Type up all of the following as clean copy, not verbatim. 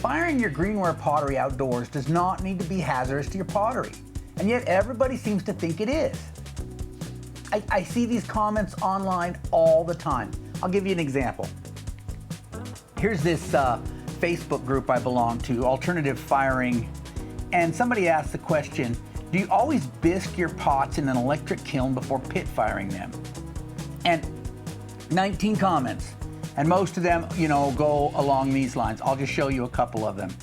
Firing your greenware pottery outdoors does not need to be hazardous to your pottery, and yet everybody seems to think it is. I see these comments online all the time. I'll give you an example. Here's this Facebook group I belong to, Alternative Firing, and somebody asked the question, do you always bisque your pots in an electric kiln before pit firing them? And 19 comments, and most of them, go along these lines. I'll just show you a couple of them.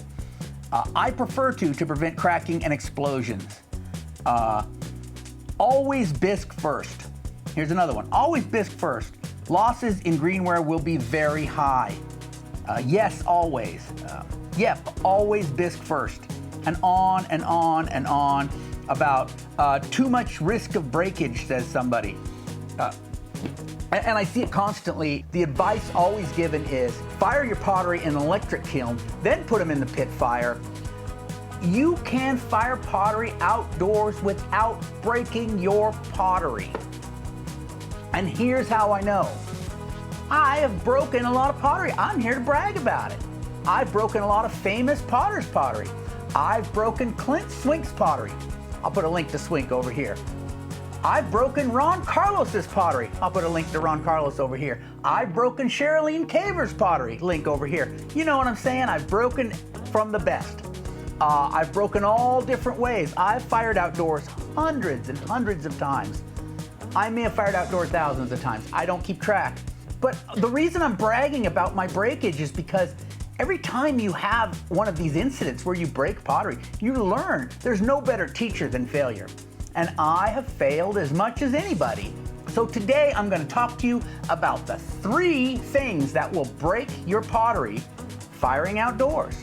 I prefer to prevent cracking and explosions. Always bisque first. Here's another one. Always bisque first. Losses in greenware will be very high. Yes, always. Yep, always bisque first. And on and on and on about too much risk of breakage, says somebody. And I see it constantly. The advice always given is fire your pottery in an electric kiln, then put them in the pit fire. You can fire pottery outdoors without breaking your pottery. And here's how I know. I have broken a lot of pottery. I'm here to brag about it. I've broken a lot of famous potters' pottery. I've broken Clint Swink's pottery. I'll put a link to Swink over here. I've broken Ron Carlos's pottery. I'll put a link to Ron Carlos over here. I've broken Sherilyn Caver's pottery. Link over here. You know what I'm saying? I've broken from the best. I've broken all different ways. I've fired outdoors hundreds and hundreds of times. I may have fired outdoors thousands of times. I don't keep track. But the reason I'm bragging about my breakage is because every time you have one of these incidents where you break pottery, you learn. There's no better teacher than failure. And I have failed as much as anybody. So today I'm going to talk to you about the 3 things that will break your pottery firing outdoors.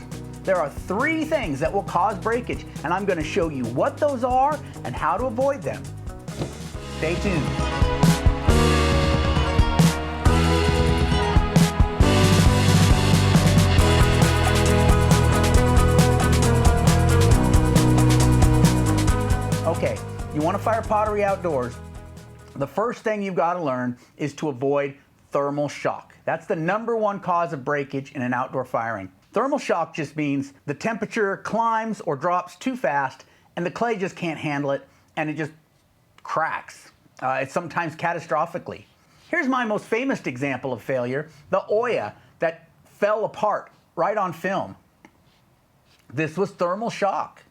There are 3 things that will cause breakage, and I'm going to show you what those are and how to avoid them. Stay tuned. Okay, you want to fire pottery outdoors, the first thing you've got to learn is to avoid thermal shock. That's the #1 cause of breakage in an outdoor firing. Thermal shock just means the temperature climbs or drops too fast and the clay just can't handle it and it just cracks. It's sometimes catastrophically. Here's my most famous example of failure, the Oya that fell apart right on film. This was thermal shock.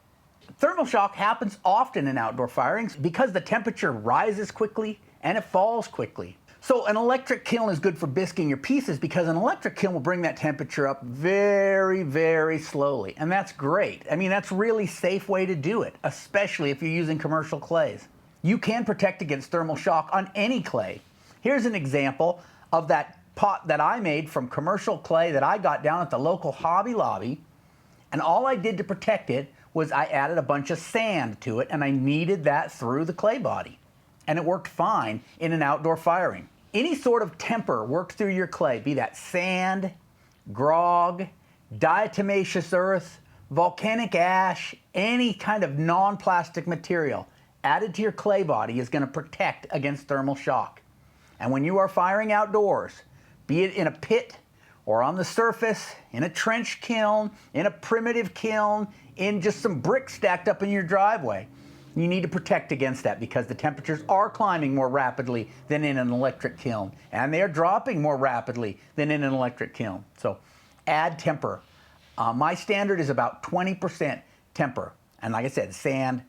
Thermal shock happens often in outdoor firings because the temperature rises quickly and it falls quickly. So an electric kiln is good for bisquing your pieces because an electric kiln will bring that temperature up very, very slowly. And that's great. I mean, that's a really safe way to do it, especially if you're using commercial clays. You can protect against thermal shock on any clay. Here's an example of that pot that I made from commercial clay that I got down at the local Hobby Lobby. And all I did to protect it was I added a bunch of sand to it and I kneaded that through the clay body. And it worked fine in an outdoor firing. Any sort of temper worked through your clay, be that sand, grog, diatomaceous earth, volcanic ash, any kind of non-plastic material added to your clay body is going to protect against thermal shock. And when you are firing outdoors, be it in a pit or on the surface, in a trench kiln, in a primitive kiln, in just some bricks stacked up in your driveway, you need to protect against that because the temperatures are climbing more rapidly than in an electric kiln, and they are dropping more rapidly than in an electric kiln. So add temper. My standard is about 20% temper. And like I said, sand,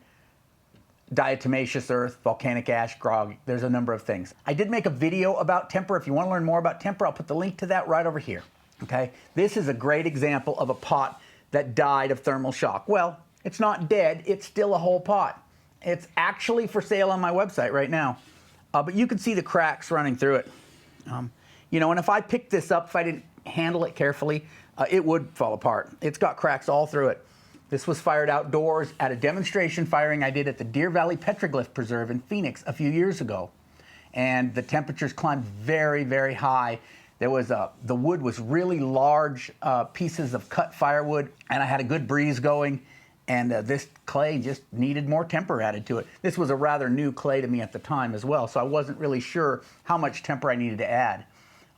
diatomaceous earth, volcanic ash, grog, there's a number of things. I did make a video about temper. If you want to learn more about temper, I'll put the link to that right over here. Okay, this is a great example of a pot that died of thermal shock. Well, it's not dead, it's still a whole pot. It's actually for sale on my website right now. But you can see the cracks running through it. And if I picked this up, if I didn't handle it carefully, it would fall apart. It's got cracks all through it. This was fired outdoors at a demonstration firing I did at the Deer Valley Petroglyph Preserve in Phoenix a few years ago. And the temperatures climbed very, very high. There was the wood was really large pieces of cut firewood, and I had a good breeze going. And this clay just needed more temper added to it. This was a rather new clay to me at the time as well, so I wasn't really sure how much temper I needed to add.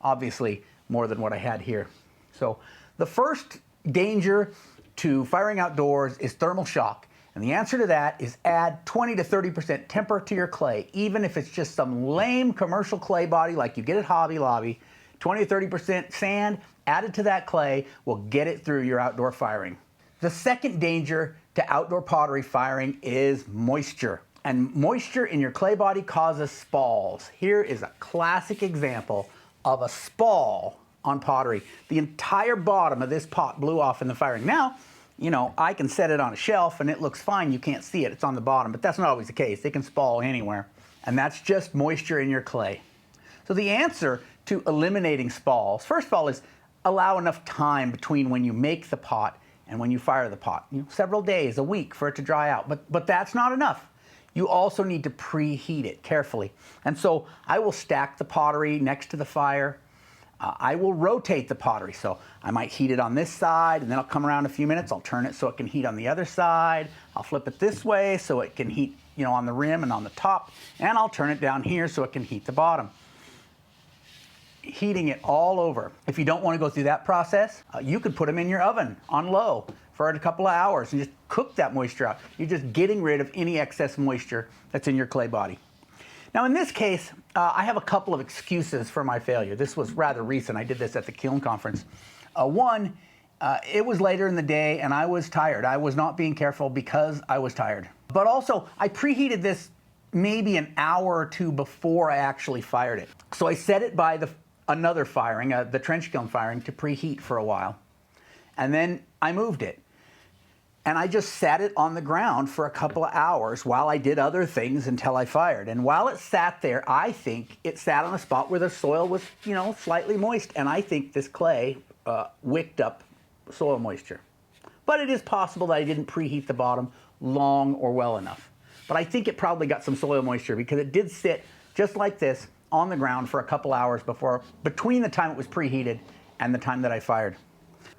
Obviously, more than what I had here. So the first danger to firing outdoors is thermal shock. And the answer to that is add 20 to 30% temper to your clay, even if it's just some lame commercial clay body like you get at Hobby Lobby. 20 to 30% sand added to that clay will get it through your outdoor firing. The second danger to outdoor pottery firing is moisture. And moisture in your clay body causes spalls. Here is a classic example of a spall on pottery. The entire bottom of this pot blew off in the firing. Now, you know, I can set it on a shelf and it looks fine. You can't see it. It's on the bottom, but that's not always the case. It can spall anywhere. And that's just moisture in your clay. So the answer to eliminating spalls, first of all, is allow enough time between when you make the pot and when you fire the pot. You know, several days, a week for it to dry out. But that's not enough. You also need to preheat it carefully. And so I will stack the pottery next to the fire. I will rotate the pottery. So I might heat it on this side, and then I'll come around a few minutes. I'll turn it so it can heat on the other side. I'll flip it this way so it can heat, you know, on the rim and on the top. And I'll turn it down here so it can heat the bottom. Heating it all over. If you don't want to go through that process, you could put them in your oven on low for a couple of hours and just cook that moisture out. You're just getting rid of any excess moisture that's in your clay body. Now in this case, I have a couple of excuses for my failure. This was rather recent. I did this at the Kiln Conference. One, it was later in the day and I was tired. I was not being careful because I was tired. But also, I preheated this maybe an hour or two before I actually fired it. So I set it by another firing, the trench kiln firing, to preheat for a while. And then I moved it. And I just sat it on the ground for a couple of hours while I did other things until I fired. And while it sat there, I think it sat on a spot where the soil was, you know, slightly moist. And I think this clay wicked up soil moisture. But it is possible that I didn't preheat the bottom long or well enough. But I think it probably got some soil moisture because it did sit just like this on the ground for a couple hours between the time it was preheated and the time that I fired.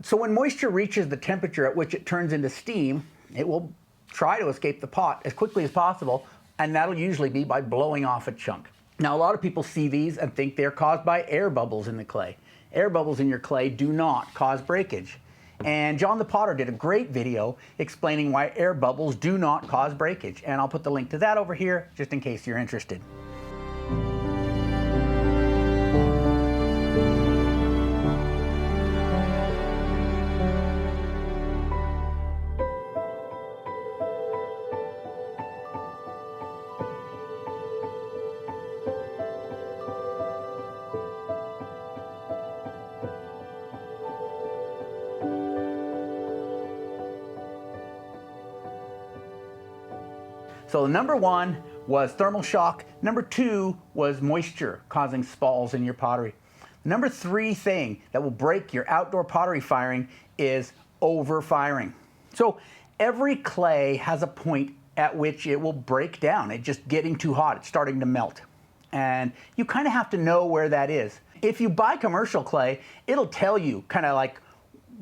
So when moisture reaches the temperature at which it turns into steam, it will try to escape the pot as quickly as possible, and that'll usually be by blowing off a chunk. Now, a lot of people see these and think they're caused by air bubbles in the clay. Air bubbles in your clay do not cause breakage. And John the Potter did a great video explaining why air bubbles do not cause breakage. And I'll put the link to that over here just in case you're interested. So number one was thermal shock. Number two was moisture causing spalls in your pottery. Number three thing that will break your outdoor pottery firing is over firing. So every clay has a point at which it will break down. It's just getting too hot. It's starting to melt. And you kind of have to know where that is. If you buy commercial clay, it'll tell you kind of like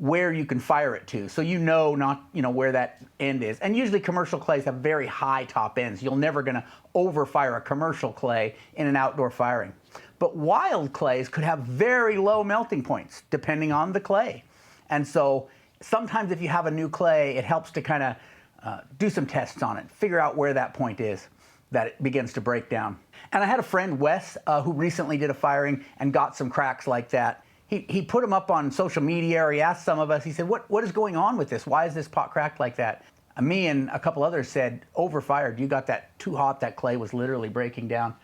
where you can fire it to, so you know where that end is. And usually commercial clays have very high top ends. You're never going to overfire a commercial clay in an outdoor firing. But wild clays could have very low melting points depending on the clay. And so sometimes if you have a new clay, it helps to kind of do some tests on it, figure out where that point is that it begins to break down. And I had a friend, Wes, who recently did a firing and got some cracks like that. He put them up on social media, or he asked some of us, he said, what is going on with this? Why is this pot cracked like that? Me and a couple others said, overfired. You got that too hot, that clay was literally breaking down.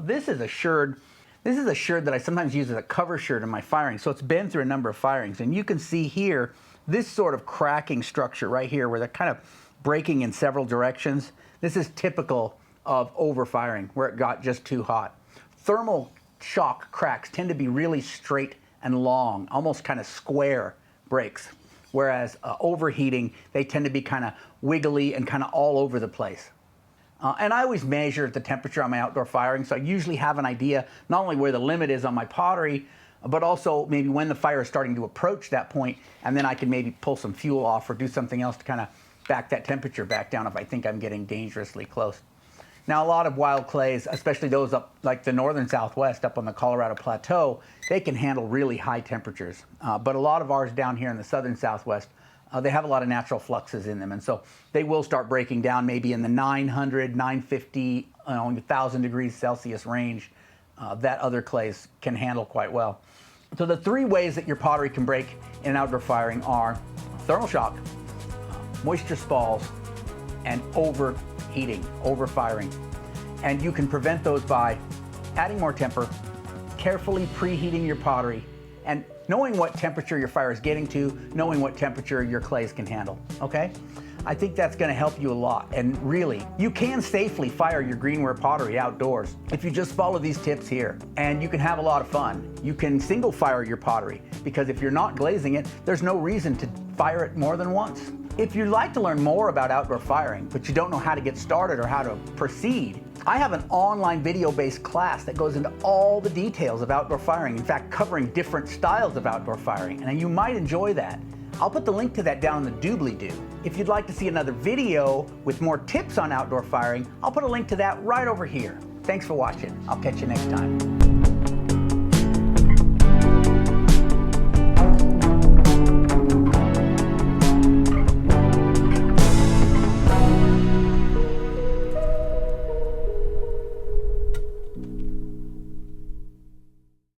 This is a sherd that I sometimes use as a cover sherd in my firing. So it's been through a number of firings. And you can see here, this sort of cracking structure right here where they're kind of breaking in several directions. This is typical of overfiring where it got just too hot. Thermal shock cracks tend to be really straight and long, almost kind of square breaks. Whereas overheating, they tend to be kind of wiggly and kind of all over the place. And I always measure the temperature on my outdoor firing, so I usually have an idea not only where the limit is on my pottery, but also maybe when the fire is starting to approach that point, and then I can maybe pull some fuel off or do something else to kind of back that temperature back down if I think I'm getting dangerously close. Now, a lot of wild clays, especially those up like the northern Southwest, up on the Colorado Plateau, they can handle really high temperatures. But a lot of ours down here in the southern Southwest, they have a lot of natural fluxes in them. And so they will start breaking down maybe in the 900, 950, 1,000 degrees Celsius range that other clays can handle quite well. So the three ways that your pottery can break in an outdoor firing are thermal shock, moisture spalls, and overheating, overfiring. And you can prevent those by adding more temper, carefully preheating your pottery, and knowing what temperature your fire is getting to, knowing what temperature your clays can handle, okay? I think that's gonna help you a lot. And really, you can safely fire your greenware pottery outdoors if you just follow these tips here. And you can have a lot of fun. You can single fire your pottery, because if you're not glazing it, there's no reason to fire it more than once. If you'd like to learn more about outdoor firing, but you don't know how to get started or how to proceed, I have an online video-based class that goes into all the details of outdoor firing, in fact, covering different styles of outdoor firing, and you might enjoy that. I'll put the link to that down in the doobly-doo. If you'd like to see another video with more tips on outdoor firing, I'll put a link to that right over here. Thanks for watching. I'll catch you next time.